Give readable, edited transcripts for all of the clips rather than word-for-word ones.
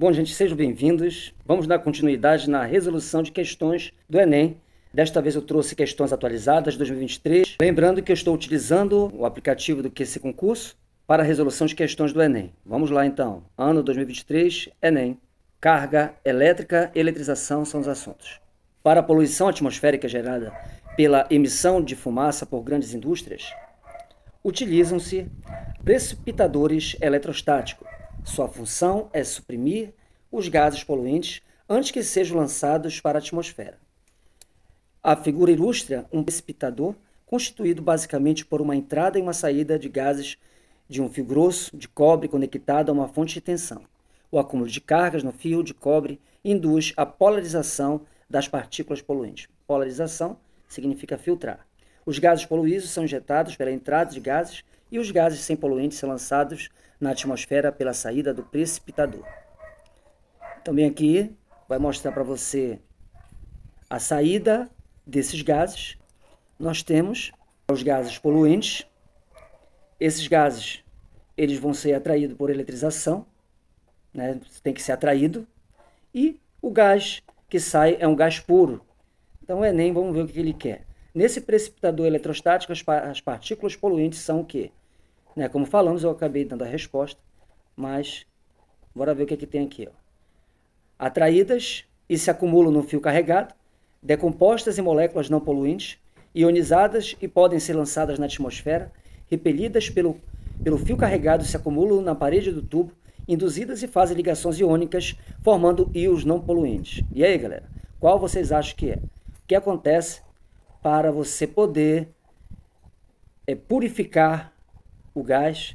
Bom, gente, sejam bem-vindos. Vamos dar continuidade na resolução de questões do Enem. Desta vez eu trouxe questões atualizadas de 2023. Lembrando que eu estou utilizando o aplicativo do QC Concurso para a resolução de questões do Enem. Vamos lá, então. Ano 2023, Enem. Carga elétrica e eletrização são os assuntos. Para a poluição atmosférica gerada pela emissão de fumaça por grandes indústrias, utilizam-se precipitadores eletrostáticos. Sua função é suprimir os gases poluentes antes que sejam lançados para a atmosfera. A figura ilustra um precipitador constituído basicamente por uma entrada e uma saída de gases de um fio grosso de cobre conectado a uma fonte de tensão. O acúmulo de cargas no fio de cobre induz a polarização das partículas poluentes. Polarização significa filtrar. Os gases poluídos são injetados pela entrada de gases e os gases sem poluentes são lançados na atmosfera pela saída do precipitador. Também aqui vai mostrar para você a saída desses gases. Nós temos os gases poluentes. Esses gases eles vão ser atraídos por eletrização, né? Tem que ser atraído. E o gás que sai é um gás puro. Então o Enem, vamos ver o que ele quer. Nesse precipitador eletrostático, as partículas poluentes são o quê? Né? Como falamos, eu acabei dando a resposta, mas bora ver o que, que tem aqui. Ó. Atraídas e se acumulam no fio carregado, decompostas em moléculas não poluentes, ionizadas e podem ser lançadas na atmosfera, repelidas pelo fio carregado, se acumulam na parede do tubo, induzidas e fazem ligações iônicas, formando íons não poluentes. E aí, galera, qual vocês acham que é? O que acontece para você poder purificar o gás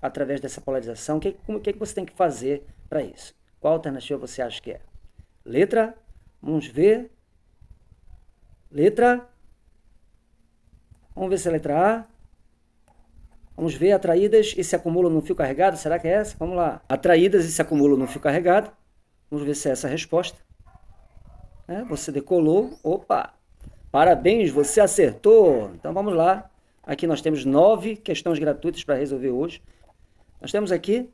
através dessa polarização? O que você tem que fazer para isso? Qual alternativa você acha que é? Letra, vamos ver. Letra, vamos ver se é a letra A. Vamos ver, atraídas e se acumulam no fio carregado. Será que é essa? Vamos lá. Atraídas e se acumulam no fio carregado. Vamos ver se é essa a resposta. Você decolou. Opa! Parabéns, você acertou. Então vamos lá. Aqui nós temos 9 questões gratuitas para resolver hoje. Nós temos aqui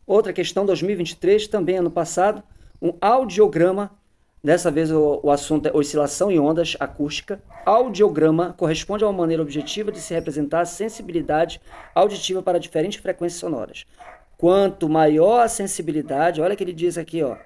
outra questão 2023, também ano passado. Um audiograma. Dessa vez o assunto é oscilação em ondas acústica. Audiograma corresponde a uma maneira objetiva de se representar a sensibilidade auditiva para diferentes frequências sonoras. Quanto maior a sensibilidade, olha o que ele diz aqui, ó.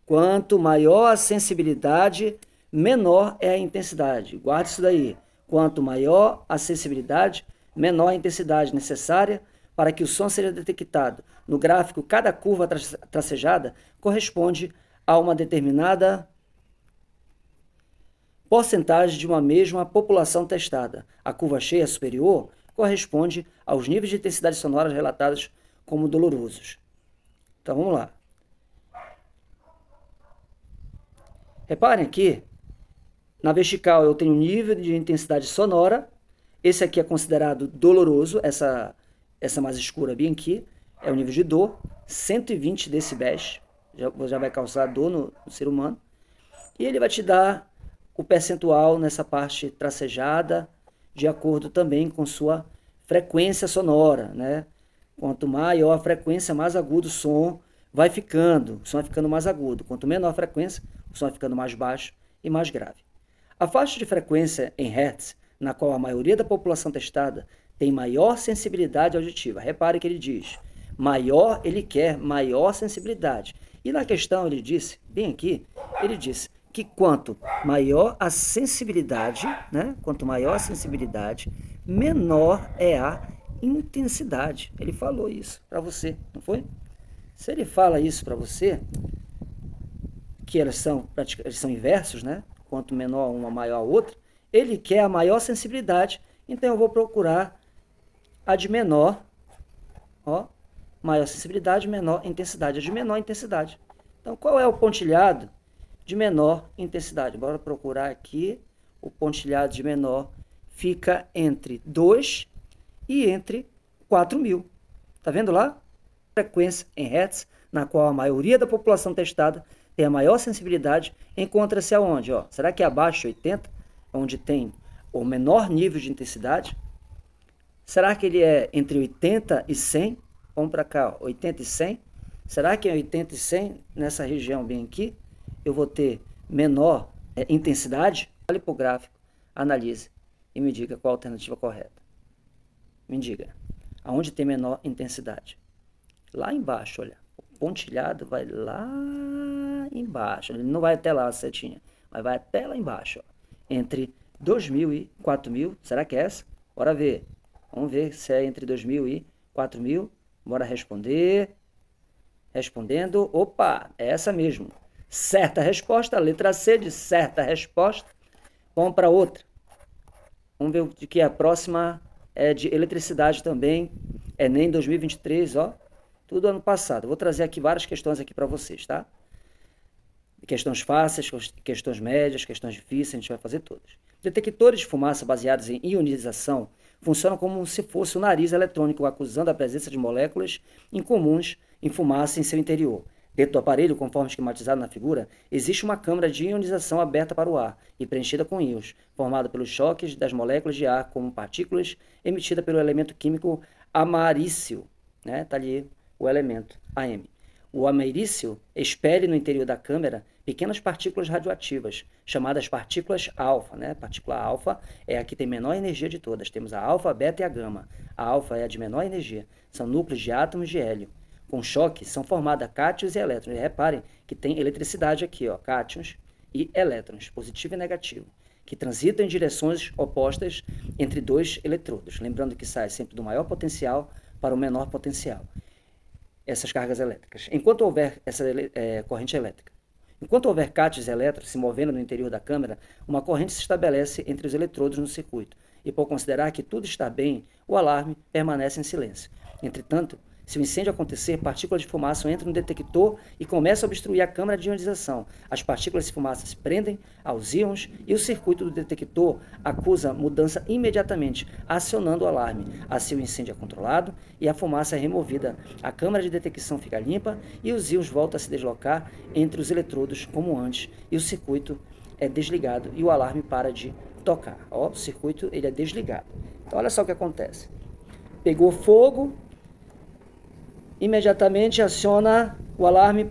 Quanto maior a sensibilidade, menor é a intensidade. Guarde isso daí. Quanto maior a sensibilidade, menor a intensidade necessária para que o som seja detectado. No gráfico, cada curva tracejada corresponde a uma determinada porcentagem de uma mesma população testada. A curva cheia superior corresponde aos níveis de intensidade sonora relatados como dolorosos. Então vamos lá. Reparem aqui, na vertical eu tenho nível de intensidade sonora. Esse aqui é considerado doloroso, essa mais escura bem aqui, é o nível de dor, 120 decibéis, já vai causar dor no ser humano. E ele vai te dar o percentual nessa parte tracejada, de acordo também com sua frequência sonora, né? Quanto maior a frequência, mais agudo o som vai ficando, o som vai ficando mais agudo. Quanto menor a frequência, o som vai ficando mais baixo e mais grave. A faixa de frequência em Hertz, na qual a maioria da população testada tem maior sensibilidade auditiva. Repare que ele diz, maior, ele quer maior sensibilidade. E na questão ele disse, bem aqui, ele disse que quanto maior a sensibilidade, né? Quanto maior a sensibilidade, menor é a intensidade. Ele falou isso para você, não foi? Se ele fala isso para você, que eles são inversos, né? Quanto menor uma, maior a outra, ele quer a maior sensibilidade, então eu vou procurar a de menor, ó, maior sensibilidade, menor intensidade, a de menor intensidade. Então, qual é o pontilhado de menor intensidade? Bora procurar aqui, o pontilhado de menor fica entre 2 e entre 4.000. Tá vendo lá? Frequência em Hertz, na qual a maioria da população testada tem a maior sensibilidade, encontra-se aonde? Ó? Será que é abaixo de 80, onde tem o menor nível de intensidade? Será que ele é entre 80 e 100? Vamos para cá, ó, 80 e 100. Será que em 80 e 100, nessa região bem aqui, eu vou ter menor intensidade? Olhe para o gráfico, analise e me diga qual a alternativa correta. Me diga, aonde tem menor intensidade? Lá embaixo, olha, o pontilhado vai lá embaixo, ele não vai até lá a setinha, mas vai até lá embaixo, ó. Entre 2.000 e 4.000, será que é essa? Bora ver, vamos ver se é entre 2.000 e 4.000, bora responder. Respondendo, opa, é essa mesmo. Certa resposta, letra C de certa resposta. Vamos para outra. Vamos ver o que é a próxima, é de eletricidade também. Enem 2023, ó. Tudo ano passado. Vou trazer aqui várias questões aqui para vocês, tá? Questões fáceis, questões médias, questões difíceis, a gente vai fazer todas. Detectores de fumaça baseados em ionização funcionam como se fosse o nariz eletrônico acusando a presença de moléculas incomuns em fumaça em seu interior. Dentro do aparelho, conforme esquematizado na figura, existe uma câmara de ionização aberta para o ar e preenchida com íons, formada pelos choques das moléculas de ar como partículas emitida pelo elemento químico amarício, né? Tá ali o elemento AM. O amarício expele no interior da câmara pequenas partículas radioativas, chamadas partículas alfa, né? Partícula alfa é a que tem menor energia de todas. Temos a alfa, a beta e a gama. A alfa é a de menor energia. São núcleos de átomos de hélio. Com choque, são formados cátions e elétrons. E reparem que tem eletricidade aqui, ó, cátions e elétrons, positivo e negativo, que transitam em direções opostas entre dois eletrodos. Lembrando que sai sempre do maior potencial para o menor potencial. Essas cargas elétricas. Enquanto houver essa corrente elétrica. Enquanto houver cátions e elétrons se movendo no interior da câmara, uma corrente se estabelece entre os eletrodos no circuito. E por considerar que tudo está bem, o alarme permanece em silêncio. Entretanto, se o incêndio acontecer, partículas de fumaça entram no detector e começam a obstruir a câmara de ionização. As partículas de fumaça se prendem aos íons e o circuito do detector acusa mudança imediatamente, acionando o alarme. Assim o incêndio é controlado e a fumaça é removida. A câmara de detecção fica limpa e os íons voltam a se deslocar entre os eletrodos como antes e o circuito é desligado e o alarme para de tocar. Ó, o circuito ele é desligado. Então olha só o que acontece. Pegou fogo, imediatamente aciona o alarme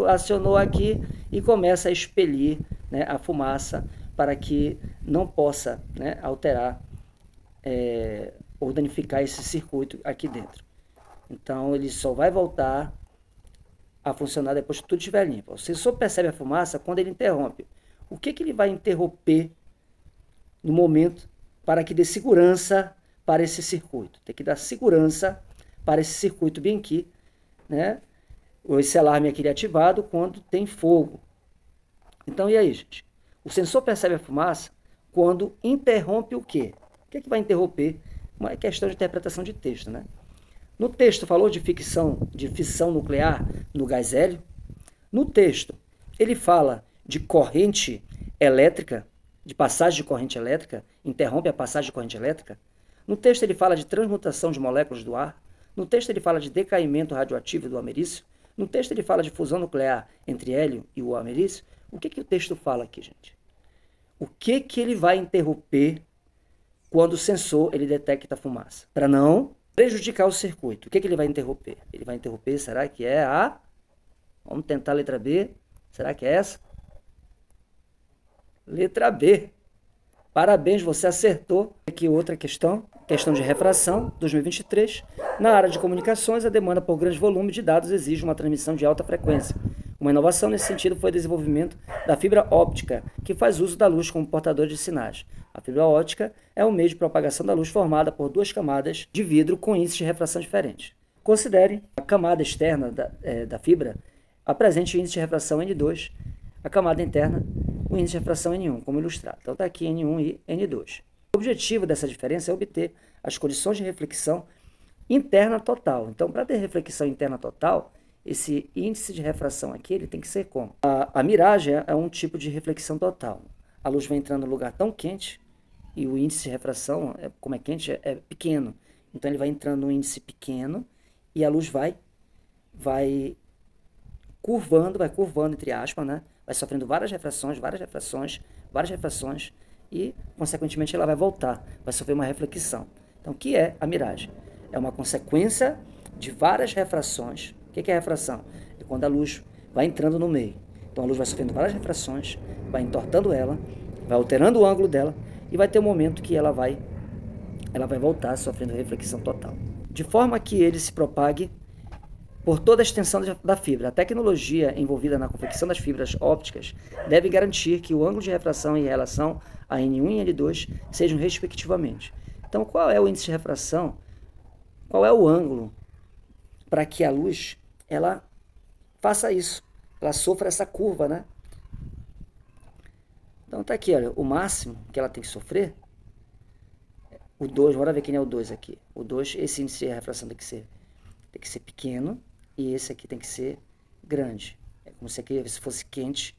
acionou aqui e começa a expelir, né, a fumaça para que não possa, né, alterar ou danificar esse circuito aqui dentro. Então ele só vai voltar a funcionar depois que tudo estiver limpo. O sensor percebe a fumaça quando ele interrompe. O que ele vai interromper no momento para que dê segurança para esse circuito? Tem que dar segurança para esse circuito bem aqui, né? Esse alarme aqui é ativado quando tem fogo. Então, e aí, gente? O sensor percebe a fumaça quando interrompe o quê? O que vai interromper? Uma questão de interpretação de texto, né? No texto falou de fissão nuclear no gás hélio. No texto, ele fala de corrente elétrica, de passagem de corrente elétrica, interrompe a passagem de corrente elétrica. No texto, ele fala de transmutação de moléculas do ar. No texto ele fala de decaimento radioativo do ameriço. No texto ele fala de fusão nuclear entre hélio e o ameriço. O que o texto fala aqui, gente? O que ele vai interromper quando o sensor ele detecta a fumaça? Para não prejudicar o circuito. O que ele vai interromper? Ele vai interromper, será que é a... Vamos tentar a letra B. Será que é essa? Letra B. Parabéns, você acertou. Aqui outra questão de refração, 2023. Na área de comunicações, a demanda por grande volume de dados exige uma transmissão de alta frequência. Uma inovação nesse sentido foi o desenvolvimento da fibra óptica, que faz uso da luz como portador de sinais. A fibra óptica é um meio de propagação da luz formada por duas camadas de vidro com índices de refração diferentes. Considere a camada externa da fibra apresente o índice de refração N2, a camada interna o índice de refração N1, como ilustrado. Então está aqui N1 e N2. O objetivo dessa diferença é obter as condições de reflexão interna total. Então, para ter reflexão interna total, esse índice de refração aqui ele tem que ser como? A miragem é um tipo de reflexão total. A luz vai entrando num lugar tão quente e o índice de refração, como é quente, é pequeno. Então, ele vai entrando num índice pequeno e a luz vai curvando, entre aspas, né? Vai sofrendo várias refrações e, consequentemente, ela vai voltar, vai sofrer uma reflexão. Então, o que é a miragem? É uma consequência de várias refrações. O que é refração? É quando a luz vai entrando no meio. Então a luz vai sofrendo várias refrações, vai entortando ela, vai alterando o ângulo dela e vai ter um momento que ela vai voltar sofrendo reflexão total. De forma que ele se propague por toda a extensão da fibra. A tecnologia envolvida na confecção das fibras ópticas deve garantir que o ângulo de refração em relação a N1 e N2 sejam respectivamente. Então, qual é o índice de refração? Qual é o ângulo para que a luz ela faça isso? Ela sofra essa curva, né? Então tá aqui, olha, o máximo que ela tem que sofrer, o 2, bora ver quem é o 2 aqui. O 2, esse índice de refração tem que ser pequeno e esse aqui tem que ser grande. É como se aqui fosse quente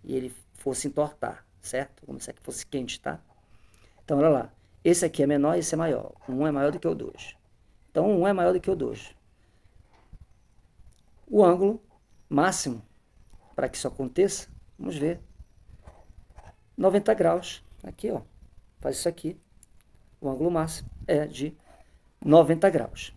e ele fosse entortar, certo? Como se aqui fosse quente, tá? Então, olha lá. Esse aqui é menor e esse é maior. O 1 é maior do que o 2. Então, o 1 é maior do que o 2. O ângulo máximo para que isso aconteça, vamos ver. 90 graus. Aqui, ó. Faz isso aqui. O ângulo máximo é de 90 graus.